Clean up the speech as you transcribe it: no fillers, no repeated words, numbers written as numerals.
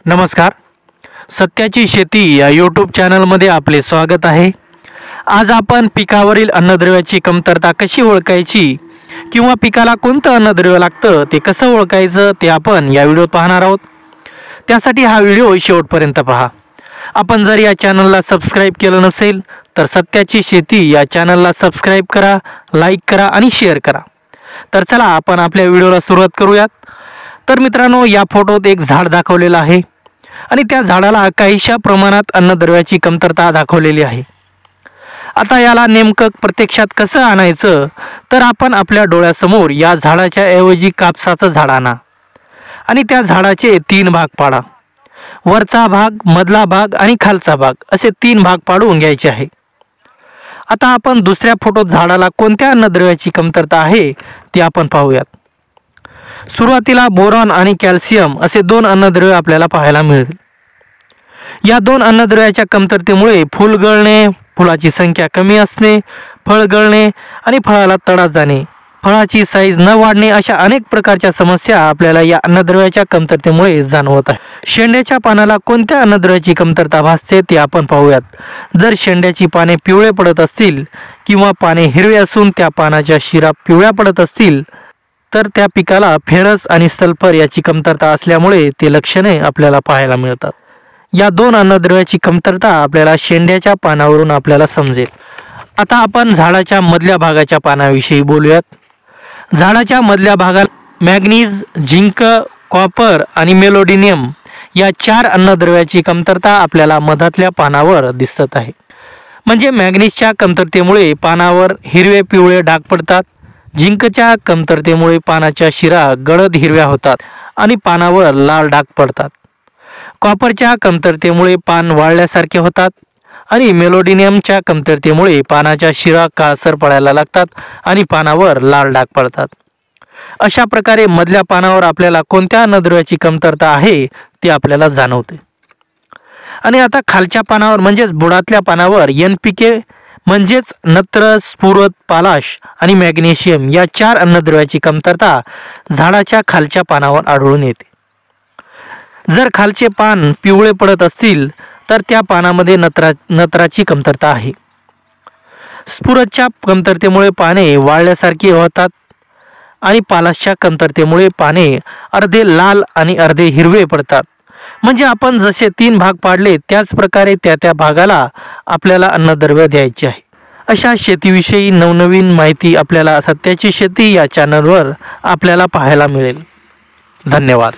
नमस्कार. सत्याची शेती या यूट्यूब चॅनलमध्ये आपले स्वागत आहे. आज आपण पिकावरील अन्नद्रव्याची कमतरता कशी ओळखायची किंवा पिकाला कोणतं अन्नद्रव्य लागतं ते कसं ओळखायचं ते आपण या व्हिडिओत पाहणार आहोत. त्यासाठी हा व्हिडिओ शेवटपर्यंत पहा. आपण जर या चॅनलला सबस्क्राईब केलं नसेल तर सत्याची शेती या चॅनलला सबस्क्राईब करा, लाईक करा आणि शेअर करा. तर चला आपण आपल्या व्हिडिओला सुरुवात करूयात. तर मित्रांनो, या फोटोत एक झाड दाखवलेलं आहे आणि त्या झाडाला काहीशा प्रमाणात अन्नद्रव्याची कमतरता दाखवलेली आहे. आता याला नेमकं प्रत्यक्षात कसं आणायचं, तर आपण आपल्या डोळ्यासमोर या झाडाच्या ऐवजी कापसाचं झाड आणा आणि त्या झाडाचे 3 भाग पाडा. वरचा भाग, मधला भाग आणि खालचा भाग असे 3 भाग पाडून घ्यायचे आहे. आता आपण दुसऱ्या फोटोत झाडाला कोणत्या अन्नद्रव्याची कमतरता आहे ते आपण पाहूयात. सुरुवातीला बोरॉन आणि कॅल्शियम असे 2 अन्नद्रव्य आपल्याला पाहायला मिळेल. या 2 अन्नद्रव्याच्या कमतरतेमुळे फूल गळणे, फुलाची संख्या कमी असणे, फळ गळणे आणि फळाला तडा जाणे, फळाची साईज न वाढणे अशा अनेक प्रकारच्या समस्या आपल्याला या अन्नद्रव्याच्या कमतरतेमुळे जाणवत आहे. शेंड्याच्या पानाला कोणत्या अन्नद्रव्याची कमतरता भासते ते आपण पाहूयात. जर शेंड्याची पाने पिवळे पडत असतील किंवा पाने हिरवे असून त्या पानाच्या शिरा पिवळ्या पडत असतील तर त्या पिकाला फेरस आणि सल्फर याची कमतरता असल्यामुळे ते लक्षणे आपल्याला पाहायला मिळतात. या 2 अन्नद्रव्याची कमतरता आपल्याला शेंड्याच्या पानावरून आपल्याला समजेल. आता आपण झाडाच्या मधल्या भागाच्या पानाविषयी बोलूयात. झाडाच्या मधल्या भागात मॅग्नीज, झिंक, कॉपर आणि मेलोडिनियम या 4 अन्नद्रव्याची कमतरता आपल्याला मधातल्या पानावर दिसत आहे. म्हणजे मॅग्नीजच्या कमतरतेमुळे पानावर हिरवे पिवळे डाग पडतात, झिंकच्या कमतरतेमुळे पानाच्या शिरा गडद हिरव्या होतात आणि पानावर लाल डाग पडतात, कॉपरच्या कमतरतेमुळे पान वाळल्यासारखे होतात आणि मेलोडिनियमच्या कमतरतेमुळे पानाच्या शिरा काळसर पडायला लागतात आणि पानावर लाल डाग पडतात. अशा प्रकारे मधल्या पानावर आपल्याला कोणत्या अन्नद्रव्याची कमतरता आहे ते आपल्याला जाणवते. आणि आता खालच्या पानावर म्हणजेच बुडातल्या पानावर NPK म्हणजेच नत्र, स्फुरद, पालाश आणि मॅग्नेशियम या 4 अन्नद्रव्याची कमतरता झाडाच्या खालच्या पानावर आढळून येते. जर खालचे पान पिवळे पडत असतील तर त्या पानामध्ये नत्राची कमतरता आहे. स्फुरदच्या कमतरतेमुळे पाने वाळल्यासारखी होतात आणि पालाशच्या कमतरतेमुळे पाने अर्धे लाल आणि अर्धे हिरवे पडतात. म्हणजे आपण जसे 3 भाग पाडले त्याच प्रकारे त्या भागाला आपल्याला अन्नद्रव्य द्यायचे आहे. अशा शेतीविषयी नवनवीन माहिती आपल्याला सत्याची शेती या चॅनलवर आपल्याला पाहायला मिळेल. धन्यवाद.